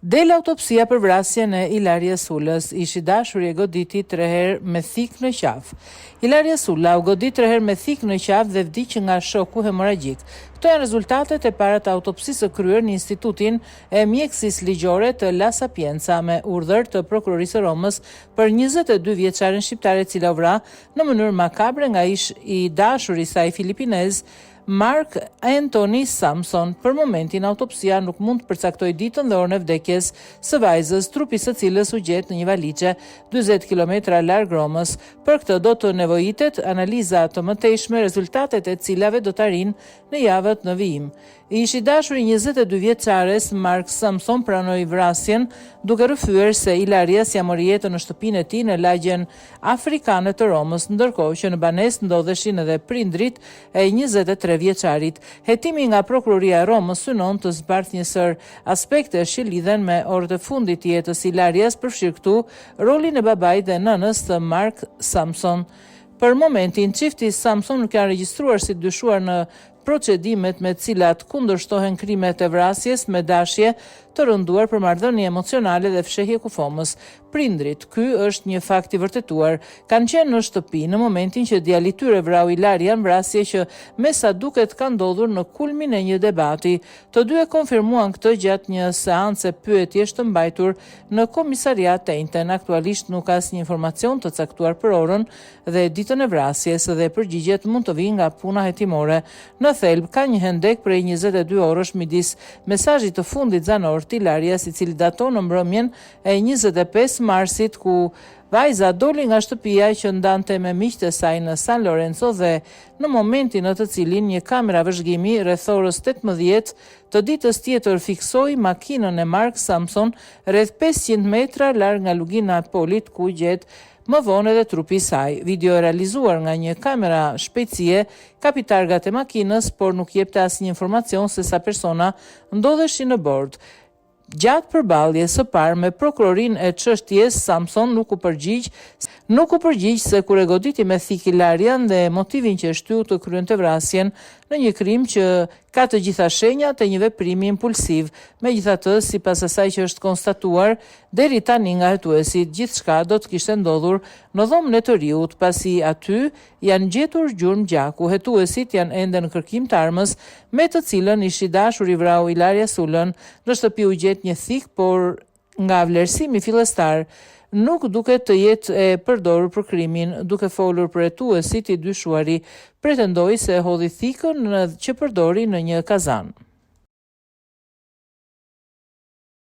Del autopsia për vrasjen e Ilarias Sulës, ishi dashur e goditi 3 herë me thik në qafë. Ilaria Sula u godit 3 herë me thik në qafë dhe vdiq nga shoku hemoragjik. Këto janë rezultatet e para të autopsisë së kryer në Institutin e Mjekësisë Ligjore të La Sapienza me urdhër të prokurorisë së Romës për 22 vjeçaren shqiptare e cila u vra në mënyrë makabre nga ish i dashuri i saj filipinez Mark Anthony Samson. Për momentin, autopsia nuk mund të përcaktoj ditën dhe orën e vdekjes së vajzës, trupi së cilës u gjet në një valiçe 40 kilometra larg Romës. Për këtë do të nevojitet analiza të mëtejshme, rezultatet e cilave do të arrijnë në javët në vijim. Ishi dashuri 22 vjeçares Mark Samson pranoi vrasjen duke rrëfyer se Ilarias ja mori jetën në shtëpinë e tij në lagjen afrikane të Romës, ndërkohë që në banesë ndodheshin edhe prindrit e 23 vjeçarit. Hetimi nga prokuroria e Romës synon të zbardhë një sër aspekte që lidhen me orët e fundit të jetës Ilarias, përfshirë këtu rolin e babait dhe nënës të Mark Samson. Për momentin, çifti Samson nuk janë regjistruar si dyshuar në procedimet me cilat kundërshtohen krimet e vrasjes me dashje të rënduar për marrëdhënie emocionale dhe fshehje kufomës. Prindrit, ky është një fakt i vërtetuar, kanë qenë në shtëpi në momentin që djali i tyre vrau Ilarian, vrasje që me sa duket ka ndodhur në kulmin e një debati. Të dy e konfirmuan këtë gjatë një seance pyetjesh të mbajtur në komisariat të njëjtën. Aktualisht nuk ka asnjë informacion të caktuar për orën dhe ditën e vrasjes dhe përgjigjet mund të vinë nga puna hetimore. Në thelb ka një hendek prej 22 orësh midis mesazhit të fundit zanor të Ilarias, i cili daton në mbrëmjen e 25 marsit, ku vajza doli nga shtëpia që ndante me miqtë e saj në San Lorenzo dhe në momentin në të cilin një kamera vëzhgimi rreth orës 18 të ditës tjetër fiksoi makinën e Mark Samson rreth 500 metra larg nga lugina e Polit, ku gjet më vonë edhe trupi i saj. Video e realizuar nga një kamera shpejtësie kapi targat e makinës, por nuk jepte asnjë informacion se sa persona ndodheshin në bord. Gjatë përballjes së parë me prokurorinë e çështjes, Samson nuk u përgjigj se kur e goditi me thik Ilarian dhe motivin që e shtyu të kryente vrasjen në një krim që ka të gjitha shenjat e një veprimi impulsiv. Megjithatë, sipas asaj që është konstatuar deri tani nga hetuesi, gjithçka do të kishte ndodhur në dhomën e të riut, pasi aty janë gjetur gjurmë gjaku. Hetuesit janë ende në kërkim të armës me të cilën ishi dashur i vrau Ilarias Sulën. Në shtëpi u gjet një thik, por nga vlerësimi fillestar nuk duket të jetë e përdorur për krimin. Duke folur për hetuesit, i dyshuari pretendoi se hodhi thikën që përdori në një kazan.